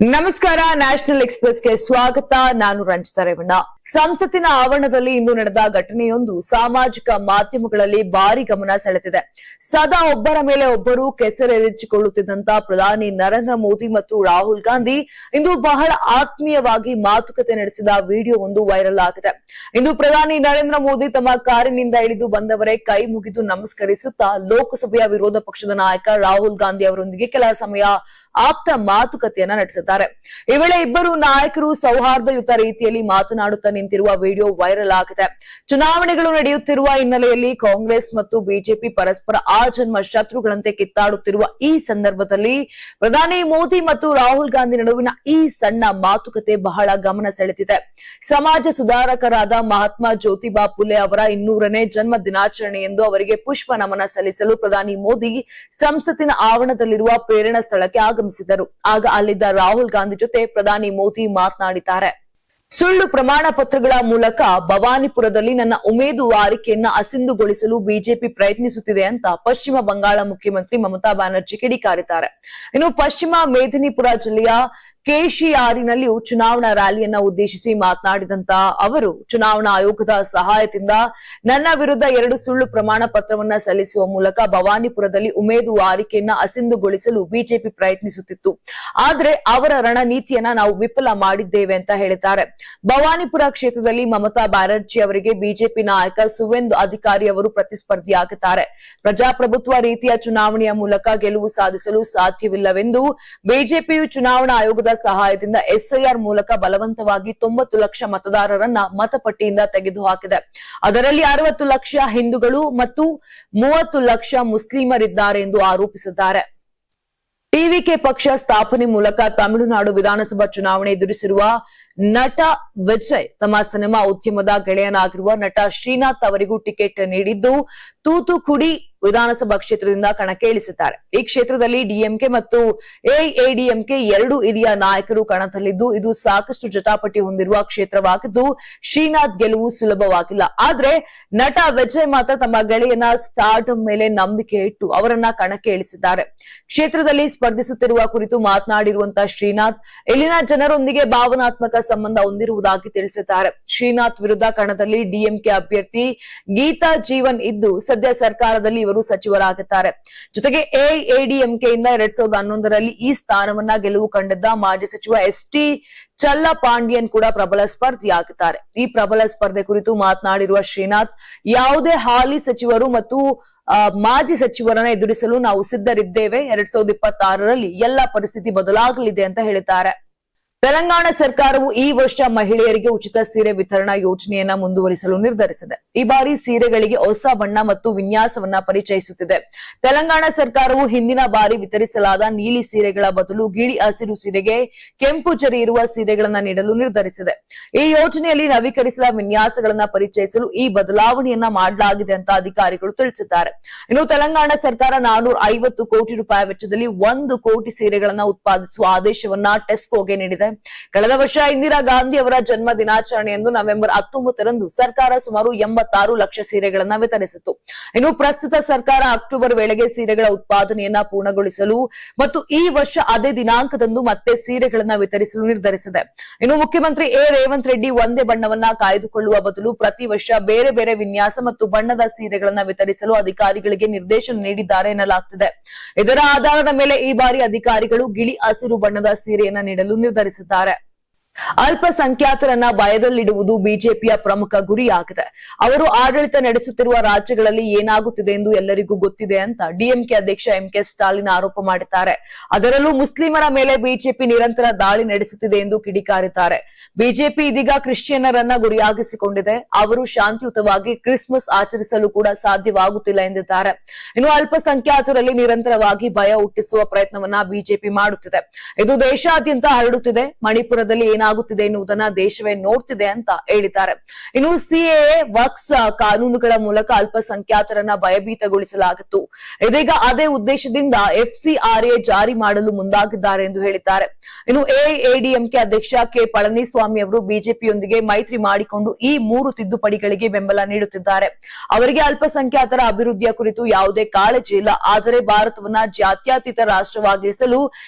ನಮಸ್ಕಾರ. ನ್ಯಾಷನಲ್ ಎಕ್ಸ್‌ಪ್ರೆಸ್‌ಗೆ ಸ್ವಾಗತ. ನಾನು ರಂಜಿತಾ ರೇವಣ್ಣ. ಸಂಸತ್ತಿನ ಆವರಣದಲ್ಲಿ ಇಂದು ನಡೆದ ಘಟನೆಯೊಂದು ಸಾಮಾಜಿಕ ಮಾಧ್ಯಮಗಳಲ್ಲಿ ಭಾರಿ ಗಮನ ಸೆಳೆದಿದೆ. ಸದಾ ಒಬ್ಬರ ಮೇಲೆ ಒಬ್ಬರು ಕೆಸರೆರಚಿಕೊಳ್ಳುತ್ತಿದ್ದಂತ ಪ್ರಧಾನಿ ನರೇಂದ್ರ ಮೋದಿ ಮತ್ತು ರಾಹುಲ್ ಗಾಂಧಿ ಇಂದು ಬಹಳ ಆತ್ಮೀಯವಾಗಿ ಮಾತುಕತೆ ನಡೆಸಿದ ವಿಡಿಯೋ ಒಂದು ವೈರಲ್ ಆಗಿದೆ. ಇಂದು ಪ್ರಧಾನಿ ನರೇಂದ್ರ ಮೋದಿ ತಮ್ಮ ಕಾರಿನಿಂದ ಇಳಿದು ಬಂದವರೇ ಕೈ ಮುಗಿದು ನಮಸ್ಕರಿಸುತ್ತಾ ಲೋಕಸಭೆಯ ವಿರೋಧ ಪಕ್ಷದ ನಾಯಕ ರಾಹುಲ್ ಗಾಂಧಿ ಅವರೊಂದಿಗೆ ಕೆಲ ಸಮಯ ಆಪ್ತ ಮಾತುಕತೆಯನ್ನ ನಡೆಸಿದ್ದಾರೆ. ಈ ವೇಳೆ ಇಬ್ಬರು ನಾಯಕರು ಸೌಹಾರ್ದಯುತ ರೀತಿಯಲ್ಲಿ ಮಾತನಾಡುತ್ತಾ ನಿಂತಿರುವ ವಿಡಿಯೋ ವೈರಲ್ ಆಗಿದೆ. ಚುನಾವಣೆಗಳು ನಡೆಯುತ್ತಿರುವ ಹಿನ್ನೆಲೆಯಲ್ಲಿ ಕಾಂಗ್ರೆಸ್ ಮತ್ತು ಬಿಜೆಪಿ ಪರಸ್ಪರ ಆಜನ್ಮ ಶತ್ರುಗಳಂತೆ ಕಿತ್ತಾಡುತ್ತಿರುವ ಈ ಸಂದರ್ಭದಲ್ಲಿ ಪ್ರಧಾನಿ ಮೋದಿ ಮತ್ತು ರಾಹುಲ್ ಗಾಂಧಿ ನಡುವಿನ ಈ ಸಣ್ಣ ಮಾತುಕತೆ ಬಹಳ ಗಮನ ಸೆಳೆದಿದೆ. ಸಮಾಜ ಸುಧಾರಕರಾದ ಮಹಾತ್ಮ ಜ್ಯೋತಿಬಾ ಫುಲೆ ಅವರ 200ನೇ ಜನ್ಮ ದಿನಾಚರಣೆಯೆಂದು ಅವರಿಗೆ ಪುಷ್ಪ ನಮನ ಸಲ್ಲಿಸಲು ಪ್ರಧಾನಿ ಮೋದಿ ಸಂಸತ್ತಿನ ಆವರಣದಲ್ಲಿರುವ ಪ್ರೇರಣಾ ಸ್ಥಳಕ್ಕೆ ಆಗಮಿಸಿದರು. ಆಗ ಅಲ್ಲಿದ್ದ ರಾಹುಲ್ ಗಾಂಧಿ ಜೊತೆ ಪ್ರಧಾನಿ ಮೋದಿ ಮಾತನಾಡಿದ್ದಾರೆ. ಸುಳ್ಳು ಪ್ರಮಾಣ ಪತ್ರಗಳ ಮೂಲಕ ಭವಾನಿಪುರದಲ್ಲಿ ನನ್ನ ಉಮೇದುವಾರಿಕೆಯನ್ನ ಅಸಿಂಧುಗೊಳಿಸಲು ಬಿಜೆಪಿ ಪ್ರಯತ್ನಿಸುತ್ತಿದೆ ಅಂತ ಪಶ್ಚಿಮ ಬಂಗಾಳ ಮುಖ್ಯಮಂತ್ರಿ ಮಮತಾ ಬ್ಯಾನರ್ಜಿ ಕಿಡಿಕಾರಿದ್ದಾರೆ. ಇನ್ನು ಪಶ್ಚಿಮ ಮೇದಿನಿಪುರ ಜಿಲ್ಲೆಯ ಕೇಶಿಯಾರಿನಲ್ಲಿಯೂ ಚುನಾವಣಾ ರ್ಯಾಲಿಯನ್ನ ಉದ್ದೇಶಿಸಿ ಮಾತನಾಡಿದಂತ ಅವರು ಚುನಾವಣಾ ಆಯೋಗದ ಸಹಾಯದಿಂದ ನನ್ನ ವಿರುದ್ಧ 2 ಸುಳ್ಳು ಪ್ರಮಾಣ ಪತ್ರವನ್ನ ಸಲ್ಲಿಸುವ ಮೂಲಕ ಭವಾನಿಪುರದಲ್ಲಿ ಉಮೇದುವಾರಿಕೆಯನ್ನ ಅಸಿಂಧುಗೊಳಿಸಲು ಬಿಜೆಪಿ ಪ್ರಯತ್ನಿಸುತ್ತಿತ್ತು. ಆದ್ರೆ ಅವರ ರಣನೀತಿಯನ್ನ ನಾವು ವಿಫಲ ಮಾಡಿದ್ದೇವೆ ಅಂತ ಹೇಳಿದ್ದಾರೆ. ಭವಾನಿಪುರ ಕ್ಷೇತ್ರದಲ್ಲಿ ಮಮತಾ ಬ್ಯಾನರ್ಜಿ ಅವರಿಗೆ ಬಿಜೆಪಿ ನಾಯಕ ಸುವೇಂದು ಅಧಿಕಾರಿ ಅವರು ಪ್ರತಿಸ್ಪರ್ಧಿಯಾಗಿದ್ದಾರೆ. ಪ್ರಜಾಪ್ರಭುತ್ವ ರೀತಿಯ ಚುನಾವಣೆಯ ಮೂಲಕ ಗೆಲುವು ಸಾಧಿಸಲು ಸಾಧ್ಯವಿಲ್ಲವೆಂದು ಬಿಜೆಪಿಯು ಚುನಾವಣಾ ಆಯೋಗದ ಸಹಾಯದಿಂದ ಎಸ್ಐಆರ್ ಮೂಲಕ ಬಲವಂತವಾಗಿ 90 ಲಕ್ಷ ಮತದಾರರನ್ನ ಮತಪಟ್ಟಿಯಿಂದ ತೆಗೆದುಹಾಕಿದೆ. ಅದರಲ್ಲಿ 60 ಲಕ್ಷ ಹಿಂದೂಗಳು ಮತ್ತು 30 ಲಕ್ಷ ಮುಸ್ಲಿಮರಿದ್ದಾರೆ ಎಂದು ಆರೋಪಿಸಿದ್ದಾರೆ. ಟಿವಿಕೆ ಪಕ್ಷ ಸ್ಥಾಪನೆ ಮೂಲಕ ತಮಿಳುನಾಡು ವಿಧಾನಸಭಾ ಚುನಾವಣೆ ಎದುರಿಸಿರುವ ನಟ ವಿಜಯ್ ತಮ್ಮ ಸಿನಿಮಾ ಉದ್ಯಮದ ಗೆಳೆಯನಾಗಿರುವ ನಟ ಶ್ರೀನಾಥ್ ಅವರಿಗೂ ಟಿಕೆಟ್ ನೀಡಿದ್ದು ತೂತುಕುಡಿ ವಿಧಾನಸಭಾ ಕ್ಷೇತ್ರದಿಂದ ಕಣಕ್ಕೆ ಇಳಿಸಿದ್ದಾರೆ. ಈ ಕ್ಷೇತ್ರದಲ್ಲಿ ಡಿಎಂಕೆ ಮತ್ತು ಎಐಎಡಿಎಂಕೆ 2 ಹಿರಿಯ ನಾಯಕರು ಕಣದಲ್ಲಿದ್ದು ಇದು ಸಾಕಷ್ಟು ಜಟಾಪಟಿ ಹೊಂದಿರುವ ಕ್ಷೇತ್ರವಾಗಿದ್ದು ಶ್ರೀನಾಥ್ ಗೆಲುವು ಸುಲಭವಾಗಿಲ್ಲ. ಆದ್ರೆ ನಟ ವಿಜಯ್ ಮಾತ್ರ ತಮ್ಮ ಗೆಳೆಯನ ಸ್ಟಾರ್ಡಮ್ ಮೇಲೆ ನಂಬಿಕೆ ಇಟ್ಟು ಅವರನ್ನ ಕಣಕ್ಕೆ ಇಳಿಸಿದ್ದಾರೆ. ಕ್ಷೇತ್ರದಲ್ಲಿ ಸ್ಪರ್ಧಿಸುತ್ತಿರುವ ಕುರಿತು ಮಾತನಾಡಿರುವಂತಹ ಶ್ರೀನಾಥ್ ಇಲ್ಲಿನ ಜನರೊಂದಿಗೆ ಭಾವನಾತ್ಮಕ ಸಂಬಂಧ ಹೊಂದಿರುವುದಾಗಿ ತಿಳಿಸಿದ್ದಾರೆ. ಶ್ರೀನಾಥ್ ವಿರುದ್ಧ ಕಣದಲ್ಲಿ ಡಿಎಂಕೆ ಅಭ್ಯರ್ಥಿ ಗೀತಾ ಜೀವನ್ ಇದ್ದು ಸದ್ಯ ಸರ್ಕಾರದಲ್ಲಿ ಇವರು ಸಚಿವರಾಗುತ್ತಾರೆ. ಜೊತೆಗೆ ಎಐಎಡಿಎಂಕೆಯಿಂದ 2011ರಲ್ಲಿ ಈ ಸ್ಥಾನವನ್ನ ಗೆಲುವು ಕಂಡಿದ್ದ ಮಾಜಿ ಸಚಿವ ಎಸ್ಟಿ ಚಲ್ಲಪಾಂಡಿಯನ್ ಕೂಡ ಪ್ರಬಲ ಸ್ಪರ್ಧಿಯಾಗುತ್ತಾರೆ. ಈ ಪ್ರಬಲ ಸ್ಪರ್ಧೆ ಕುರಿತು ಮಾತನಾಡಿರುವ ಶ್ರೀನಾಥ್ ಯಾವುದೇ ಹಾಲಿ ಸಚಿವರು ಮತ್ತು ಮಾಜಿ ಸಚಿವರನ್ನ ಎದುರಿಸಲು ನಾವು ಸಿದ್ಧರಿದ್ದೇವೆ. 2026ರಲ್ಲಿ ಎಲ್ಲಾ ಪರಿಸ್ಥಿತಿ ಬದಲಾಗಲಿದೆ ಅಂತ ಹೇಳಿದ್ದಾರೆ. ತೆಲಂಗಾಣ ಸರ್ಕಾರವು ಈ ವರ್ಷ ಮಹಿಳೆಯರಿಗೆ ಉಚಿತ ಸೀರೆ ವಿತರಣಾ ಯೋಜನೆಯನ್ನ ಮುಂದುವರಿಸಲು ನಿರ್ಧರಿಸಿದೆ. ಈ ಬಾರಿ ಸೀರೆಗಳಿಗೆ ಹೊಸ ಬಣ್ಣ ಮತ್ತು ವಿನ್ಯಾಸವನ್ನ ಪರಿಚಯಿಸುತ್ತಿದೆ. ತೆಲಂಗಾಣ ಸರ್ಕಾರವು ಹಿಂದಿನ ಬಾರಿ ವಿತರಿಸಲಾದ ನೀಲಿ ಸೀರೆಗಳ ಬದಲು ಗಿಳಿ ಹಸಿರು ಸೀರೆಗೆ ಕೆಂಪು ಜರಿ ಇರುವ ಸೀರೆಗಳನ್ನ ನೀಡಲು ನಿರ್ಧರಿಸಿದೆ. ಈ ಯೋಜನೆಯಲ್ಲಿ ನವೀಕರಿಸಿದ ವಿನ್ಯಾಸಗಳನ್ನ ಪರಿಚಯಿಸಲು ಈ ಬದಲಾವಣೆಯನ್ನ ಮಾಡಲಾಗಿದೆ ಅಂತ ಅಧಿಕಾರಿಗಳು ತಿಳಿಸಿದ್ದಾರೆ. ಇನ್ನು ತೆಲಂಗಾಣ ಸರ್ಕಾರ 450 ಕೋಟಿ ರೂಪಾಯಿ ವೆಚ್ಚದಲ್ಲಿ 1 ಕೋಟಿ ಸೀರೆಗಳನ್ನ ಉತ್ಪಾದಿಸುವ ಆದೇಶವನ್ನ ಟೆಸ್ಕೋಗೆ ನೀಡಿದೆ. ಕಳೆದ ವರ್ಷ ಇಂದಿರಾ ಗಾಂಧಿ ಅವರ ಜನ್ಮ ದಿನಾಚರಣೆಯಂದು ನವೆಂಬರ್ 19ರಂದು ಸರ್ಕಾರ ಸುಮಾರು 86 ಲಕ್ಷ ಸೀರೆಗಳನ್ನ ವಿತರಿಸಿತು. ಇನ್ನು ಪ್ರಸ್ತುತ ಸರ್ಕಾರ ಅಕ್ಟೋಬರ್ ವೇಳೆಗೆ ಸೀರೆಗಳ ಉತ್ಪಾದನೆಯನ್ನ ಪೂರ್ಣಗೊಳಿಸಲು ಮತ್ತು ಈ ವರ್ಷ ಅದೇ ದಿನಾಂಕದಂದು ಮತ್ತೆ ಸೀರೆಗಳನ್ನ ವಿತರಿಸಲು ನಿರ್ಧರಿಸಿದೆ. ಇನ್ನು ಮುಖ್ಯಮಂತ್ರಿ ರೇವಂತ್ ರೆಡ್ಡಿ ಒಂದೇ ಬಣ್ಣವನ್ನ ಕಾಯ್ದುಕೊಳ್ಳುವ ಬದಲು ಪ್ರತಿ ವರ್ಷ ಬೇರೆ ಬೇರೆ ವಿನ್ಯಾಸ ಮತ್ತು ಬಣ್ಣದ ಸೀರೆಗಳನ್ನ ವಿತರಿಸಲು ಅಧಿಕಾರಿಗಳಿಗೆ ನಿರ್ದೇಶನ ನೀಡಿದ್ದಾರೆ ಎನ್ನಲಾಗುತ್ತಿದೆ. ಇದರ ಆಧಾರದ ಮೇಲೆ ಈ ಬಾರಿ ಅಧಿಕಾರಿಗಳು ಗಿಳಿ ಹಸಿರು ಬಣ್ಣದ ಸೀರೆಯನ್ನ ನೀಡಲು ನಿರ್ಧರಿಸಿದ್ದಾರೆ. ಅಲ್ಪಸಂಖ್ಯಾತರನ್ನ ಭಯದಲ್ಲಿಡುವುದು ಬಿಜೆಪಿಯ ಪ್ರಮುಖ ಗುರಿಯಾಗಿದೆ. ಅವರು ಆಡಳಿತ ನಡೆಸುತ್ತಿರುವ ರಾಜ್ಯಗಳಲ್ಲಿ ಏನಾಗುತ್ತಿದೆ ಎಂದು ಎಲ್ಲರಿಗೂ ಗೊತ್ತಿದೆ ಅಂತ ಡಿಎಂಕೆ ಅಧ್ಯಕ್ಷ ಎಂಕೆ ಸ್ಟಾಲಿನ್ ಆರೋಪ ಮಾಡಿದ್ದಾರೆ. ಅದರಲ್ಲೂ ಮುಸ್ಲಿಮರ ಮೇಲೆ ಬಿಜೆಪಿ ನಿರಂತರ ದಾಳಿ ನಡೆಸುತ್ತಿದೆ ಎಂದು ಕಿಡಿಕಾರಿದ್ದಾರೆ. ಬಿಜೆಪಿ ಇದೀಗ ಕ್ರಿಶ್ಚಿಯನ್ನರನ್ನ ಗುರಿಯಾಗಿಸಿಕೊಂಡಿದೆ. ಅವರು ಶಾಂತಿಯುತವಾಗಿ ಕ್ರಿಸ್ಮಸ್ ಆಚರಿಸಲು ಕೂಡ ಸಾಧ್ಯವಾಗುತ್ತಿಲ್ಲ ಎಂದಿದ್ದಾರೆ. ಇನ್ನು ಅಲ್ಪಸಂಖ್ಯಾತರಲ್ಲಿ ನಿರಂತರವಾಗಿ ಭಯ ಹುಟ್ಟಿಸುವ ಪ್ರಯತ್ನವನ್ನ ಬಿಜೆಪಿ ಮಾಡುತ್ತಿದೆ. ಇದು ದೇಶಾದ್ಯಂತ ಹರಡುತ್ತಿದೆ. ಮಣಿಪುರದಲ್ಲಿ ಏನಾಗುತ್ತಿದೆ ಎನ್ನುವುದನ್ನ ದೇಶವೇ ನೋಡ್ತಿದೆ ಅಂತ ಹೇಳಿದ್ದಾರೆ. ಇನ್ನು ಸಿಎಎ ವಕ್ಫ್ ಕಾನೂನುಗಳ ಮೂಲಕ ಅಲ್ಪಸಂಖ್ಯಾತರನ್ನ ಭಯಭೀತಗೊಳಿಸಲಾಗಿತ್ತು. ಇದೀಗ ಅದೇ ಉದ್ದೇಶದಿಂದ ಎಫ್ಸಿಆರ್ಎ ಜಾರಿ ಮಾಡಲು ಮುಂದಾಗಿದ್ದಾರೆ ಎಂದು ಹೇಳಿದ್ದಾರೆ. ಇನ್ನು ಎಐಎಡಿಎಂಕೆ ಅಧ್ಯಕ್ಷ ಕೆ ಪಳನಿಸ್ವಾಮಿ ಅವರು ಬಿಜೆಪಿಯೊಂದಿಗೆ ಮೈತ್ರಿ ಮಾಡಿಕೊಂಡು ಈ 3 ತಿದ್ದುಪಡಿಗಳಿಗೆ ಬೆಂಬಲ ನೀಡುತ್ತಿದ್ದಾರೆ. ಅವರಿಗೆ ಅಲ್ಪಸಂಖ್ಯಾತರ ಅಭಿವೃದ್ಧಿಯ ಕುರಿತು ಯಾವುದೇ ಕಾಳಜಿ ಇಲ್ಲ. ಆದರೆ ಭಾರತವನ್ನ ಜಾತ್ಯತೀತ ರಾಷ್ಟ್ರವಾಗಿಸಲು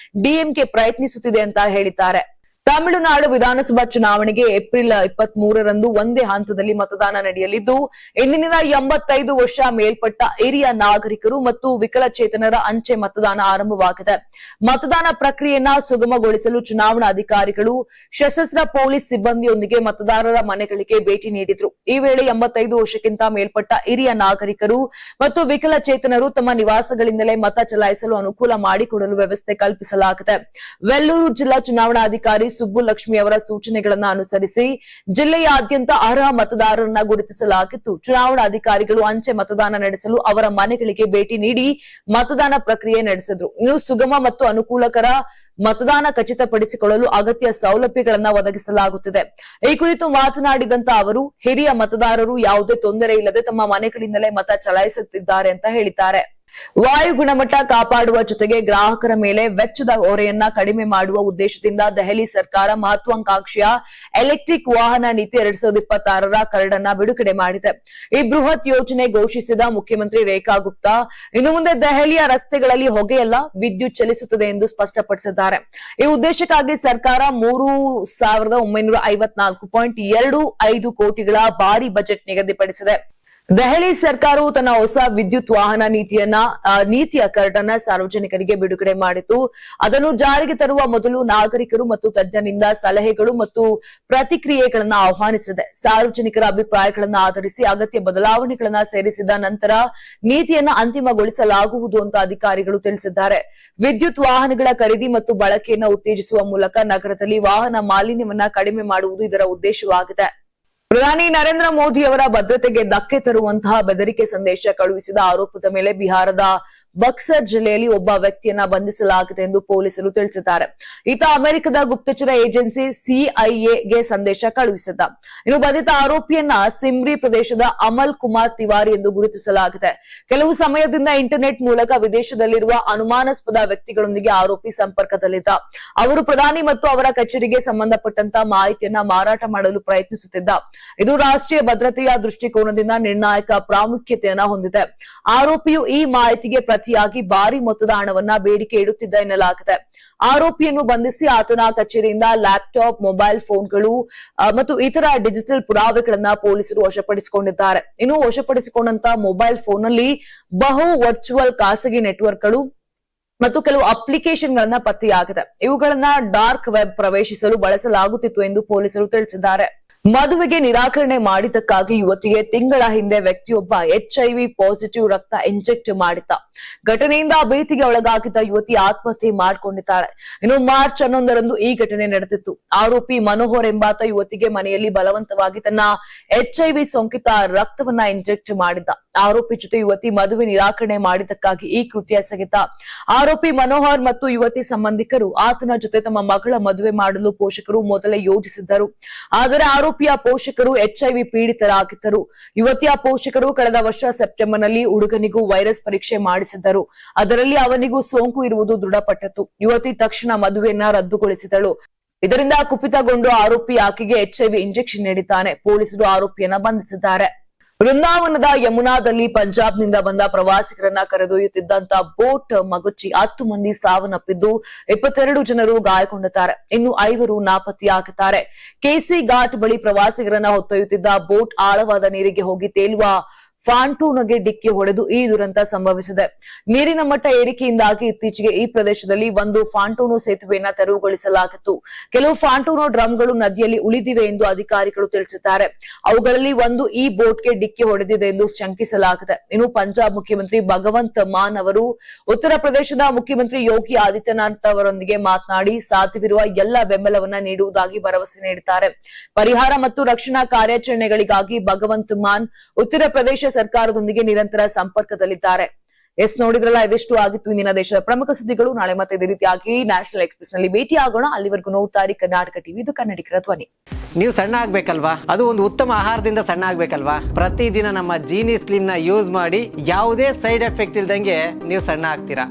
ಡಿಎಂಕೆ ಪ್ರಯತ್ನಿಸುತ್ತಿದೆ ಅಂತ ಹೇಳಿದ್ದಾರೆ. ತಮಿಳುನಾಡು ವಿಧಾನಸಭಾ ಚುನಾವಣೆಗೆ ಏಪ್ರಿಲ್ 23ರಂದು ಒಂದೇ ಹಂತದಲ್ಲಿ ಮತದಾನ ನಡೆಯಲಿದ್ದು, ಇಂದಿನಿಂದ 85 ವರ್ಷ ಮೇಲ್ಪಟ್ಟ ಹಿರಿಯ ನಾಗರಿಕರು ಮತ್ತು ವಿಕಲಚೇತನರ ಅಂಚೆ ಮತದಾನ ಆರಂಭವಾಗಿದೆ. ಮತದಾನ ಪ್ರಕ್ರಿಯೆಯನ್ನ ಸುಗಮಗೊಳಿಸಲು ಚುನಾವಣಾ ಅಧಿಕಾರಿಗಳು ಸಶಸ್ತ್ರ ಪೊಲೀಸ್ ಸಿಬ್ಬಂದಿಯೊಂದಿಗೆ ಮತದಾರರ ಮನೆಗಳಿಗೆ ಭೇಟಿ ನೀಡಿದ್ರು. ಈ ವೇಳೆ 85 ವರ್ಷಕ್ಕಿಂತ ಮೇಲ್ಪಟ್ಟ ಹಿರಿಯ ನಾಗರಿಕರು ಮತ್ತು ವಿಕಲಚೇತನರು ತಮ್ಮ ನಿವಾಸಗಳಿಂದಲೇ ಮತ ಚಲಾಯಿಸಲು ಅನುಕೂಲ ಮಾಡಿಕೊಡಲು ವ್ಯವಸ್ಥೆ ಕಲ್ಪಿಸಲಾಗಿದೆ. ವೆಲ್ಲೂರು ಜಿಲ್ಲಾ ಚುನಾವಣಾಧಿಕಾರಿ ಸುಬ್ಬುಲಕ್ಷ್ಮಿ ಅವರ ಸೂಚನೆಗಳನ್ನು ಅನುಸರಿಸಿ ಜಿಲ್ಲೆಯಾದ್ಯಂತ ಅರ್ಹ ಮತದಾರರನ್ನ ಗುರುತಿಸಲಾಗಿತ್ತು. ಚುನಾವಣಾಧಿಕಾರಿಗಳು ಅಂಚೆ ಮತದಾನ ನಡೆಸಲು ಅವರ ಮನೆಗಳಿಗೆ ಭೇಟಿ ನೀಡಿ ಮತದಾನ ಪ್ರಕ್ರಿಯೆ ನಡೆಸಿದ್ರು. ಇನ್ನು ಸುಗಮ ಮತ್ತು ಅನುಕೂಲಕರ ಮತದಾನ ಖಚಿತಪಡಿಸಿಕೊಳ್ಳಲು ಅಗತ್ಯ ಸೌಲಭ್ಯಗಳನ್ನು ಒದಗಿಸಲಾಗುತ್ತಿದೆ. ಈ ಕುರಿತು ಮಾತನಾಡಿದಂತ ಅವರು, ಹಿರಿಯ ಮತದಾರರು ಯಾವುದೇ ತೊಂದರೆ ಇಲ್ಲದೆ ತಮ್ಮ ಮನೆಗಳಿಂದಲೇ ಮತ ಚಲಾಯಿಸುತ್ತಿದ್ದಾರೆ ಅಂತ ಹೇಳಿದ್ದಾರೆ. ವಾಯು ಗುಣಮಟ್ಟ ಕಾಪಾಡುವ ಜೊತೆಗೆ ಗ್ರಾಹಕರ ಮೇಲೆ ವೆಚ್ಚದ ಹೊರೆಯನ್ನ ಕಡಿಮೆ ಮಾಡುವ ಉದ್ದೇಶದಿಂದ ದೆಹಲಿ ಸರ್ಕಾರ ಮಹತ್ವಾಕಾಂಕ್ಷೆಯ ಎಲೆಕ್ಟ್ರಿಕ್ ವಾಹನ ನೀತಿ 2026ರ ಕರಡನ್ನ ಬಿಡುಗಡೆ ಮಾಡಿದೆ. ಈ ಬೃಹತ್ ಯೋಜನೆ ಘೋಷಿಸಿದ ಮುಖ್ಯಮಂತ್ರಿ ರೇಖಾ ಗುಪ್ತಾ, ಇನ್ನು ಮುಂದೆ ದೆಹಲಿಯ ರಸ್ತೆಗಳಲ್ಲಿ ಹೊಗೆಯಲ್ಲ, ವಿದ್ಯುತ್ ಚಲಿಸುತ್ತದೆ ಎಂದು ಸ್ಪಷ್ಟಪಡಿಸಿದ್ದಾರೆ. ಈ ಉದ್ದೇಶಕ್ಕಾಗಿ ಸರ್ಕಾರ 3,954.25 ಕೋಟಿಗಳ ಭಾರಿ ಬಜೆಟ್ ನಿಗದಿಪಡಿಸಿದೆ. ದೆಹಲಿ ಸರ್ಕಾರವು ತನ್ನ ಹೊಸ ವಿದ್ಯುತ್ ವಾಹನ ನೀತಿಯ ಕರಡನ್ನ ಸಾರ್ವಜನಿಕರಿಗೆ ಬಿಡುಗಡೆ ಮಾಡಿತು. ಅದನ್ನು ಜಾರಿಗೆ ತರುವ ಮೊದಲು ನಾಗರಿಕರು ಮತ್ತು ತಜ್ಞರಿಂದ ಸಲಹೆಗಳು ಮತ್ತು ಪ್ರತಿಕ್ರಿಯೆಗಳನ್ನು ಆಹ್ವಾನಿಸಿದೆ. ಸಾರ್ವಜನಿಕರ ಅಭಿಪ್ರಾಯಗಳನ್ನು ಆಧರಿಸಿ ಅಗತ್ಯ ಬದಲಾವಣೆಗಳನ್ನು ಸೇರಿಸಿದ ನಂತರ ನೀತಿಯನ್ನು ಅಂತಿಮಗೊಳಿಸಲಾಗುವುದು ಅಂತ ಅಧಿಕಾರಿಗಳು ತಿಳಿಸಿದ್ದಾರೆ. ವಿದ್ಯುತ್ ವಾಹನಗಳ ಖರೀದಿ ಮತ್ತು ಬಳಕೆಯನ್ನು ಉತ್ತೇಜಿಸುವ ಮೂಲಕ ನಗರದಲ್ಲಿ ವಾಹನ ಮಾಲಿನ್ಯವನ್ನ ಕಡಿಮೆ ಮಾಡುವುದು ಇದರ ಉದ್ದೇಶವಾಗಿದೆ. ಪ್ರಧಾನಿ ನರೇಂದ್ರ ಮೋದಿ ಅವರ ಭದ್ರತೆಗೆ ಧಕ್ಕೆ ತರುವಂತಹ ಬೆದರಿಕೆ ಸಂದೇಶ ಕಳುಹಿಸಿದ ಆರೋಪದ ಮೇಲೆ ಬಿಹಾರದ ಬಕ್ಸರ್ ಜಿಲ್ಲೆಯಲ್ಲಿ ಒಬ್ಬ ವ್ಯಕ್ತಿಯನ್ನ ಬಂಧಿಸಲಾಗಿದೆ ಎಂದು ಪೊಲೀಸರು ತಿಳಿಸಿದ್ದಾರೆ. ಈತ ಅಮೆರಿಕದ ಗುಪ್ತಚರ ಏಜೆನ್ಸಿ ಸಿಐಎಗೆ ಸಂದೇಶ ಕಳುಹಿಸಿದ್ದ. ಇನ್ನು ಬಂಧಿತ ಆರೋಪಿಯನ್ನ ಸಿಮ್ರಿ ಪ್ರದೇಶದ ಅಮಲ್ ಕುಮಾರ್ ತಿವಾರಿ ಎಂದು ಗುರುತಿಸಲಾಗಿದೆ. ಕೆಲವು ಸಮಯದಿಂದ ಇಂಟರ್ನೆಟ್ ಮೂಲಕ ವಿದೇಶದಲ್ಲಿರುವ ಅನುಮಾನಾಸ್ಪದ ವ್ಯಕ್ತಿಗಳೊಂದಿಗೆ ಆರೋಪಿ ಸಂಪರ್ಕದಲ್ಲಿದ್ದ. ಅವರು ಪ್ರಧಾನಿ ಮತ್ತು ಅವರ ಕಚೇರಿಗೆ ಸಂಬಂಧಪಟ್ಟಂತ ಮಾಹಿತಿಯನ್ನ ಮಾರಾಟ ಮಾಡಲು ಪ್ರಯತ್ನಿಸುತ್ತಿದ್ದ. ಇದು ರಾಷ್ಟ್ರೀಯ ಭದ್ರತೆಯ ದೃಷ್ಟಿಕೋನದಿಂದ ನಿರ್ಣಾಯಕ ಪ್ರಾಮುಖ್ಯತೆಯನ್ನ ಹೊಂದಿದೆ. ಆರೋಪಿಯು ಈ ಮಾಹಿತಿಗೆ ಪ್ರತಿಯಾಗಿ ಭಾರಿ ಮೊತ್ತದ ಹಣವನ್ನ ಬೇಡಿಕೆ ಇಡುತ್ತಿದ್ದ ಎನ್ನಲಾಗಿದೆ. ಆರೋಪಿಯನ್ನು ಬಂಧಿಸಿ ಆತನ ಕಚೇರಿಯಿಂದ ಲ್ಯಾಪ್ಟಾಪ್, ಮೊಬೈಲ್ ಫೋನ್ಗಳು ಮತ್ತು ಇತರ ಡಿಜಿಟಲ್ ಪುರಾವೆಗಳನ್ನ ಪೊಲೀಸರು ವಶಪಡಿಸಿಕೊಂಡಿದ್ದಾರೆ. ಇನ್ನು ವಶಪಡಿಸಿಕೊಂಡಂತ ಮೊಬೈಲ್ ಫೋನ್ನಲ್ಲಿ ಬಹು ವರ್ಚುವಲ್ ಖಾಸಗಿ ನೆಟ್ವರ್ಕ್ಗಳು ಮತ್ತು ಕೆಲವು ಅಪ್ಲಿಕೇಶನ್ಗಳನ್ನ ಪತ್ತೆಯಾಗಿದೆ. ಇವುಗಳನ್ನ ಡಾರ್ಕ್ ವೆಬ್ ಪ್ರವೇಶಿಸಲು ಬಳಸಲಾಗುತ್ತಿತ್ತು ಎಂದು ಪೊಲೀಸರು ತಿಳಿಸಿದ್ದಾರೆ. ಮದುವೆಗೆ ನಿರಾಕರಣೆ ಮಾಡಿದ್ದಕ್ಕಾಗಿ ಯುವತಿಗೆ ತಿಂಗಳ ಹಿಂದೆ ವ್ಯಕ್ತಿಯೊಬ್ಬ HIV ಪಾಸಿಟಿವ್ ರಕ್ತ ಇಂಜೆಕ್ಟ್ ಮಾಡಿದ್ದ. ಘಟನೆಯಿಂದ ಭೀತಿಗೆ ಒಳಗಾಗಿದ್ದ ಯುವತಿ ಆತ್ಮಹತ್ಯೆ ಮಾಡಿಕೊಂಡಿದ್ದಾಳೆ. ಇನ್ನು ಮಾರ್ಚ್ 11ರಂದು ಈ ಘಟನೆ ನಡೆದಿತ್ತು. ಆರೋಪಿ ಮನೋಹರ್ ಎಂಬಾತ ಯುವತಿಗೆ ಮನೆಯಲ್ಲಿ ಬಲವಂತವಾಗಿ ತನ್ನ HIV ಸೋಂಕಿತ ರಕ್ತವನ್ನ ಇಂಜೆಕ್ಟ್ ಮಾಡಿದ್ದ. ಆರೋಪಿ ಜೊತೆ ಯುವತಿ ಮದುವೆ ನಿರಾಕರಣೆ ಮಾಡಿದ್ದಕ್ಕಾಗಿ ಈ ಕೃತ್ಯ ಎಸಗಿದ್ದ. ಆರೋಪಿ ಮನೋಹರ್ ಮತ್ತು ಯುವತಿ ಸಂಬಂಧಿಕರು ಆತನ ಜೊತೆ ತಮ್ಮ ಮಗಳ ಮದುವೆ ಮಾಡಲು ಪೋಷಕರು ಮೊದಲೇ ಯೋಜಿಸಿದ್ದರು. ಆದರೆ ಆರೋಪಿಯ ಪೋಷಕರು HIV ಪೀಡಿತರಾಗಿದ್ದರು. ಯುವತಿಯ ಪೋಷಕರು ಕಳೆದ ವರ್ಷ ಸೆಪ್ಟೆಂಬರ್ನಲ್ಲಿ ಹುಡುಗನಿಗೂ ವೈರಸ್ ಪರೀಕ್ಷೆ ಮಾಡಿಸಿದ್ದರು. ಅದರಲ್ಲಿ ಅವನಿಗೂ ಸೋಂಕು ಇರುವುದು ದೃಢಪಟ್ಟಿತು. ಯುವತಿ ತಕ್ಷಣ ಮದುವೆಯನ್ನ ರದ್ದುಗೊಳಿಸಿದಳು. ಇದರಿಂದ ಕುಪಿತಗೊಂಡು ಆರೋಪಿ ಆಕೆಗೆ HIV ಇಂಜೆಕ್ಷನ್ ನೀಡಿದ್ದಾನೆ. ಪೊಲೀಸರು ಆರೋಪಿಯನ್ನ ಬಂಧಿಸಿದ್ದಾರೆ. ವೃಂದಾವನದ ಯಮುನಾದಲ್ಲಿ ಪಂಜಾಬ್ನಿಂದ ಬಂದ ಪ್ರವಾಸಿಗರನ್ನ ಕರೆದೊಯ್ಯುತ್ತಿದ್ದಂತ ಬೋಟ್ ಮಗುಚಿ 10 ಮಂದಿ ಸಾವನ್ನಪ್ಪಿದ್ದು 22 ಜನರು ಗಾಯಗೊಂಡಿದ್ದಾರೆ. ಇನ್ನು 5 ನಾಪತ್ತೆಯಾಗಿದ್ದಾರೆ. ಕೆಸಿ ಘಾಟ್ ಬಳಿ ಪ್ರವಾಸಿಗರನ್ನ ಹೊತ್ತೊಯ್ಯುತ್ತಿದ್ದ ಬೋಟ್ ಆಳವಾದ ನೀರಿಗೆ ಹೋಗಿ ತೇಲುವ ಫಾಂಟೂನ್ಗೆ ಡಿಕ್ಕಿ ಹೊಡೆದು ಈ ದುರಂತ ಸಂಭವಿಸಿದೆ. ನೀರಿನ ಮಟ್ಟ ಏರಿಕೆಯಿಂದಾಗಿ ಇತ್ತೀಚೆಗೆ ಈ ಪ್ರದೇಶದಲ್ಲಿ ಒಂದು ಫಾಂಟೂನು ಸೇತುವೆಯನ್ನ ತೆರವುಗೊಳಿಸಲಾಗಿತ್ತು. ಕೆಲವು ಫಾಂಟೂನು ಡ್ರಮ್ಗಳು ನದಿಯಲ್ಲಿ ಉಳಿದಿವೆ ಎಂದು ಅಧಿಕಾರಿಗಳು ತಿಳಿಸಿದ್ದಾರೆ. ಅವುಗಳಲ್ಲಿ ಒಂದು ಈ ಬೋಟ್ಗೆ ಡಿಕ್ಕಿ ಹೊಡೆದಿದೆ ಎಂದು ಶಂಕಿಸಲಾಗಿದೆ. ಇನ್ನು ಪಂಜಾಬ್ ಮುಖ್ಯಮಂತ್ರಿ ಭಗವಂತ್ ಮಾನ್ ಅವರು ಉತ್ತರ ಪ್ರದೇಶದ ಮುಖ್ಯಮಂತ್ರಿ ಯೋಗಿ ಆದಿತ್ಯನಾಥ್ ಅವರೊಂದಿಗೆ ಮಾತನಾಡಿ ಸಾಧ್ಯವಿರುವ ಎಲ್ಲ ಬೆಂಬಲವನ್ನ ನೀಡುವುದಾಗಿ ಭರವಸೆ ನೀಡಿದ್ದಾರೆ. ಪರಿಹಾರ ಮತ್ತು ರಕ್ಷಣಾ ಕಾರ್ಯಾಚರಣೆಗಳಿಗಾಗಿ ಭಗವಂತ್ ಮಾನ್ ಉತ್ತರ ಪ್ರದೇಶ ಸರ್ಕಾರದೊಂದಿಗೆ ನಿರಂತರ ಸಂಪರ್ಕದಲ್ಲಿದ್ದಾರೆ. ಎಸ್, ನೋಡಿದ್ರಲ್ಲ, ಇದಿಷ್ಟು ಆಗಿತ್ತು ಇಂದಿನ ದೇಶದ ಪ್ರಮುಖ ಸುದ್ದಿಗಳು. ನಾಳೆ ಮತ್ತೆ ಇದೇ ರೀತಿಯಾಗಿ ನ್ಯಾಷನಲ್ ಎಕ್ಸ್ಪ್ರೆಸ್ ನಲ್ಲಿ ಭೇಟಿ ಆಗೋಣ. ಅಲ್ಲಿವರೆಗೂ ನೋಡ್ತಾ ಇರಿ ಕರ್ನಾಟಕ ಟಿವಿ, ಇದು ಕನ್ನಡಿಗರ ಧ್ವನಿ. ನೀವು ಸಣ್ಣ ಆಗ್ಬೇಕಲ್ವಾ? ಅದು ಒಂದು ಉತ್ತಮ ಆಹಾರದಿಂದ ಸಣ್ಣ ಆಗ್ಬೇಕಲ್ವಾ? ಪ್ರತಿದಿನ ನಮ್ಮ ಜೀನಿ ಸ್ಲಿಮ್ ನ ಯೂಸ್ ಮಾಡಿ ಯಾವುದೇ ಸೈಡ್ ಎಫೆಕ್ಟ್ ಇಲ್ದಂಗೆ ನೀವು ಸಣ್ಣ ಆಗ್ತೀರಾ.